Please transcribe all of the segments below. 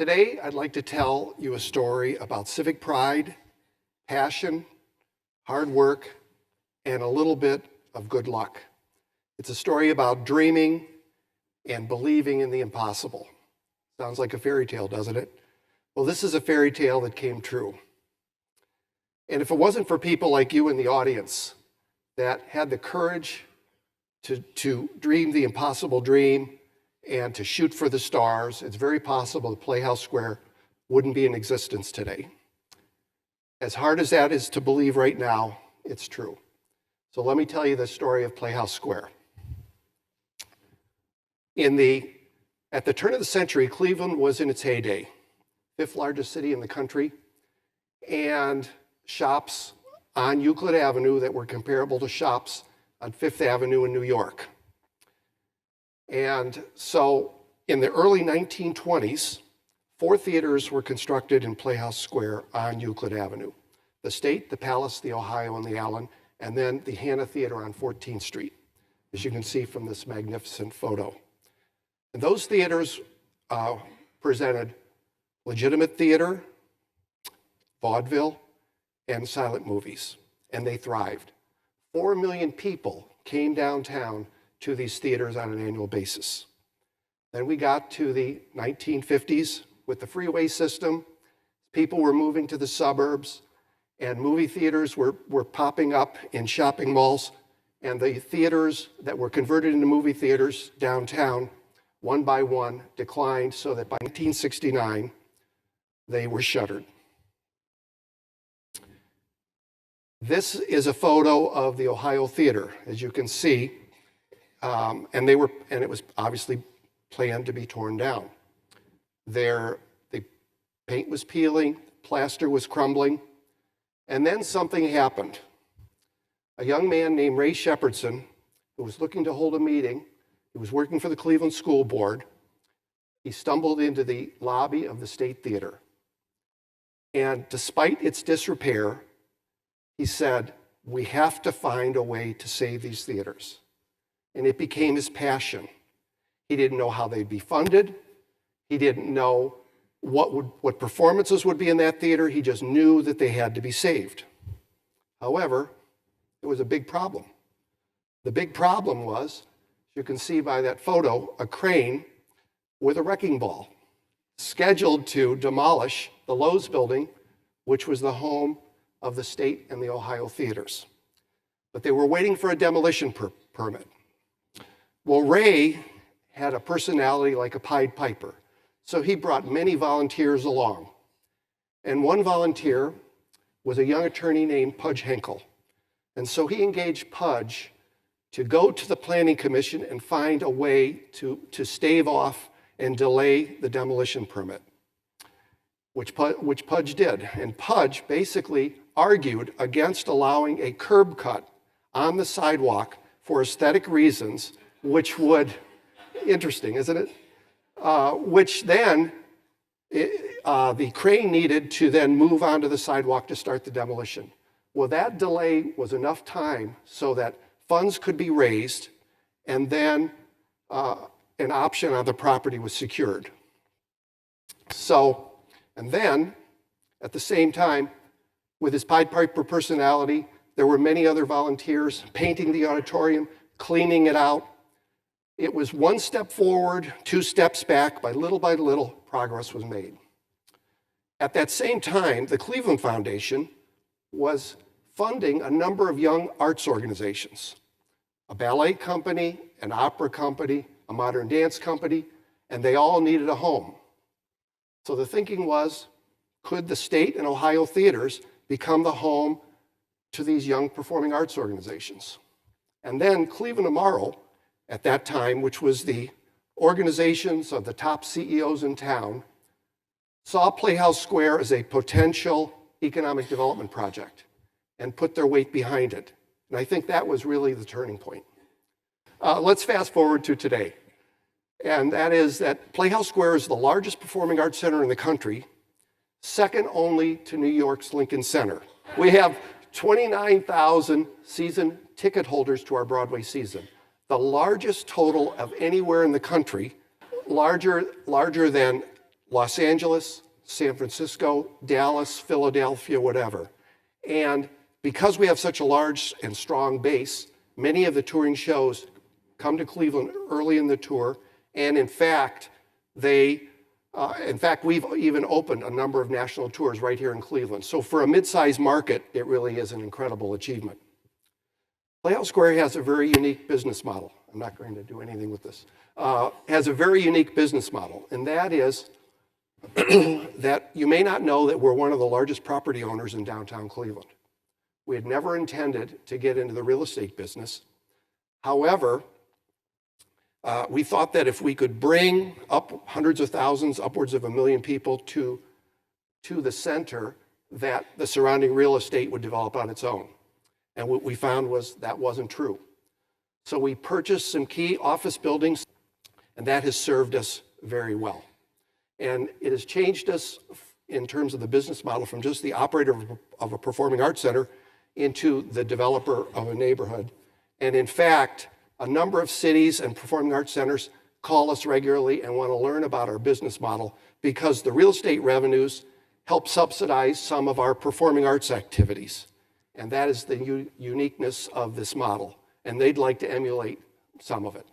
Today, I'd like to tell you a story about civic pride, passion, hard work, and a little bit of good luck. It's a story about dreaming and believing in the impossible. Sounds like a fairy tale, doesn't it? Well, this is a fairy tale that came true. And if it wasn't for people like you in the audience that had the courage to dream the impossible dream and to shoot for the stars, it's very possible the PlayhouseSquare wouldn't be in existence today. As hard as that is to believe right now, it's true. So let me tell you the story of PlayhouseSquare. At the turn of the century, Cleveland was in its heyday, fifth largest city in the country, and shops on Euclid Avenue that were comparable to shops on Fifth Avenue in New York. And so in the early 1920s, 4 theaters were constructed in PlayhouseSquare on Euclid Avenue: the State, the Palace, the Ohio, and the Allen, and then the Hannah Theater on 14th Street, as you can see from this magnificent photo. And those theaters presented legitimate theater, vaudeville, and silent movies, and they thrived. 4 million people came downtown to these theaters on an annual basis. Then we got to the 1950s with the freeway system. People were moving to the suburbs, and movie theaters were popping up in shopping malls, and the theaters that were converted into movie theaters downtown, one by one, declined so that by 1969, they were shuttered. This is a photo of the Ohio Theater, as you can see, and it was obviously planned to be torn down. The paint was peeling, plaster was crumbling, and then something happened. A young man named Ray Shepherdson, who was looking to hold a meeting, he was working for the Cleveland School Board, he stumbled into the lobby of the State Theater. And despite its disrepair, he said, "We have to find a way to save these theaters." And it became his passion. He didn't know how they'd be funded. He didn't know what performances would be in that theater. He just knew that they had to be saved. However, there was a big problem. The big problem was, as you can see by that photo, a crane with a wrecking ball scheduled to demolish the Lowe's building, which was the home of the State and the Ohio theaters. But they were waiting for a demolition permit. Well, Ray had a personality like a Pied Piper, so he brought many volunteers along. And one volunteer was a young attorney named Pudge Henkel. And so he engaged Pudge to go to the Planning Commission and find a way to stave off and delay the demolition permit, which Pudge did. And Pudge basically argued against allowing a curb cut on the sidewalk for aesthetic reasons, which would, interesting, isn't it? Which then, the crane needed to then move onto the sidewalk to start the demolition. Well, that delay was enough time so that funds could be raised, and then an option on the property was secured. So, and then, at the same time, with his Pied Piper personality, there were many other volunteers painting the auditorium, cleaning it out. It was one step forward, 2 steps back. By little, progress was made. At that same time, the Cleveland Foundation was funding a number of young arts organizations, a ballet company, an opera company, a modern dance company, and they all needed a home. So the thinking was, could the State and Ohio theaters become the home to these young performing arts organizations? And then Cleveland Tomorrow, at that time, which was the organizations of the top CEOs in town, saw PlayhouseSquare as a potential economic development project and put their weight behind it. And I think that was really the turning point. Let's fast forward to today. And that is that PlayhouseSquare is the largest performing arts center in the country, second only to New York's Lincoln Center. We have 29,000 season ticket holders to our Broadway season, the largest total of anywhere in the country, larger than Los Angeles, San Francisco, Dallas, Philadelphia, whatever. And because we have such a large and strong base, many of the touring shows come to Cleveland early in the tour, and in fact, we've even opened a number of national tours right here in Cleveland. So for a mid-sized market, it really is an incredible achievement. PlayhouseSquare has a very unique business model. I'm not going to do anything with this. Has a very unique business model, and that is that you may not know that we're one of the largest property owners in downtown Cleveland. We had never intended to get into the real estate business. However, we thought that if we could bring up hundreds of thousands, upwards of 1 million people to the center, that the surrounding real estate would develop on its own. And what we found was that wasn't true. So we purchased some key office buildings, and that has served us very well. And it has changed us in terms of the business model from just the operator of a performing arts center into the developer of a neighborhood. And in fact, a number of cities and performing arts centers call us regularly and want to learn about our business model because the real estate revenues help subsidize some of our performing arts activities. And that is the uniqueness of this model. And they'd like to emulate some of it.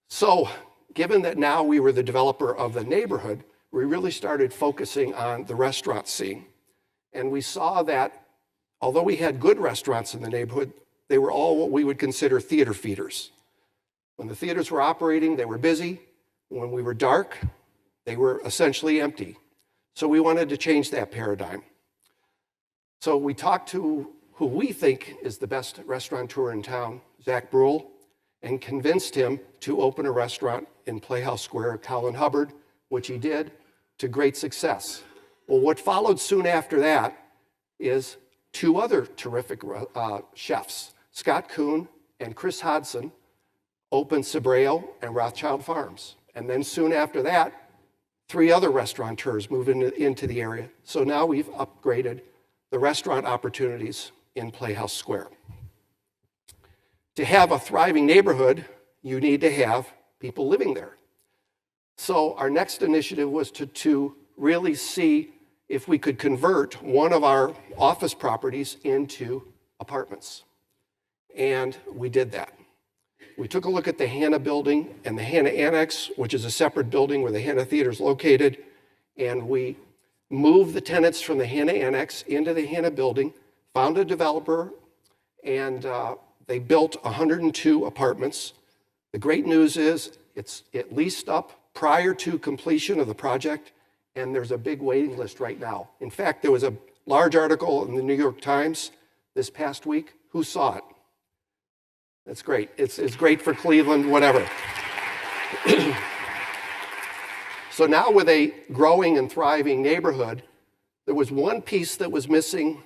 So, given that now we were the developer of the neighborhood, we really started focusing on the restaurant scene. And we saw that although we had good restaurants in the neighborhood, they were all what we would consider theater feeders. When the theaters were operating, they were busy. When we were dark, they were essentially empty. So we wanted to change that paradigm. So we talked to who we think is the best restaurateur in town, Zach Brule, and convinced him to open a restaurant in PlayhouseSquare, Colin Hubbard, which he did to great success. Well, what followed soon after that is 2 other terrific chefs, Scott Kuhn and Chris Hodson, opened Sabreo and Rothschild Farms. And then soon after that, 3 other restaurateurs moved into the area. So now we've upgraded the restaurant opportunities in PlayhouseSquare. To have a thriving neighborhood, you need to have people living there. So our next initiative was to really see if we could convert one of our office properties into apartments. And we did that. We took a look at the Hannah building and the Hannah Annex, which is a separate building where the Hannah Theater is located, and we moved the tenants from the Hannah Annex into the Hannah building, found a developer, and they built 102 apartments. The great news is it leased up prior to completion of the project, and there's a big waiting list right now. In fact, there was a large article in the New York Times this past week. Who saw it? That's great. It's great for Cleveland, whatever. So now with a growing and thriving neighborhood, there was one piece that was missing,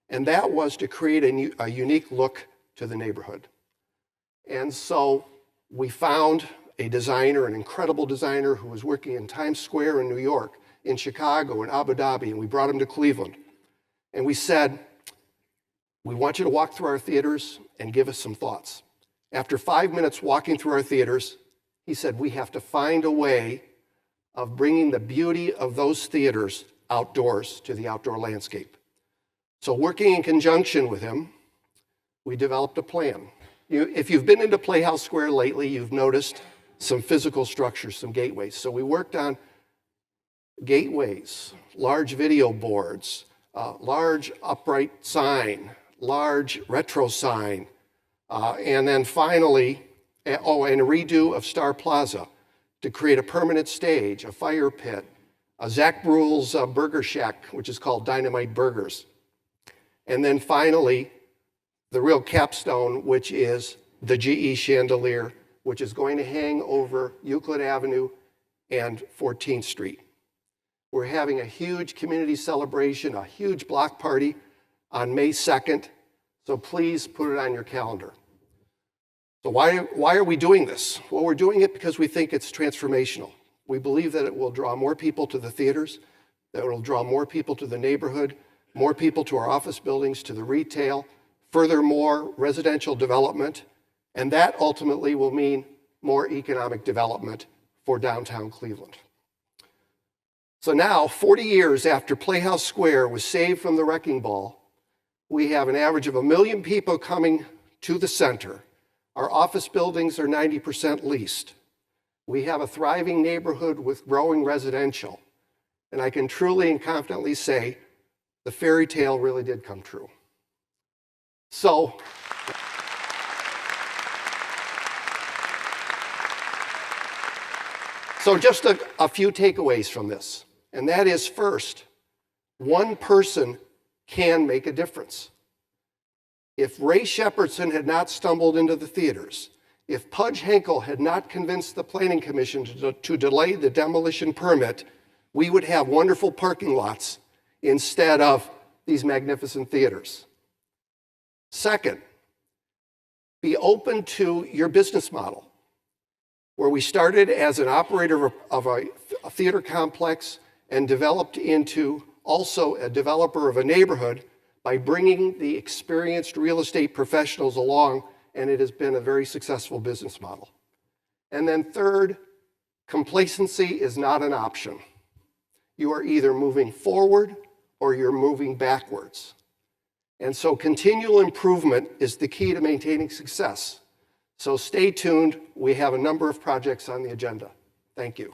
and that was to create a unique look to the neighborhood. And so we found a designer, an incredible designer who was working in Times Square in New York, in Chicago, in Abu Dhabi, and we brought him to Cleveland. And we said, we want you to walk through our theaters and give us some thoughts. After 5 minutes walking through our theaters, he said, we have to find a way of bringing the beauty of those theaters outdoors to the outdoor landscape. So working in conjunction with him, we developed a plan. If you've been into PlayhouseSquare lately, you've noticed some physical structures, some gateways. So we worked on gateways, large video boards, large upright sign, large retro sign, and then finally, and a redo of Star Plaza to create a permanent stage, a fire pit, Zach Brule's Burger Shack, which is called Dynamite Burgers. And then finally, the real capstone, which is the GE chandelier, which is going to hang over Euclid Avenue and 14th Street. We're having a huge community celebration, a huge block party on May 2nd, so please put it on your calendar. So why are we doing this? Well, we're doing it because we think it's transformational. We believe that it will draw more people to the theaters, that it will draw more people to the neighborhood, more people to our office buildings, to the retail, furthermore, residential development, and that ultimately will mean more economic development for downtown Cleveland. So now, 40 years after PlayhouseSquare was saved from the wrecking ball, we have an average of 1 million people coming to the center. Our office buildings are 90% leased. We have a thriving neighborhood with growing residential. And I can truly and confidently say the fairy tale really did come true. So just a few takeaways from this. And that is, first, one person can make a difference. If Ray Shepardson had not stumbled into the theaters, if Pudge Henkel had not convinced the Planning Commission to delay the demolition permit, we would have wonderful parking lots instead of these magnificent theaters. Second, be open to your business model. Where we started as an operator of a theater complex and developed into also a developer of a neighborhood by bringing the experienced real estate professionals along, and it has been a very successful business model. And then third, complacency is not an option. You are either moving forward or you're moving backwards. And so continual improvement is the key to maintaining success. So stay tuned. We have a number of projects on the agenda. Thank you.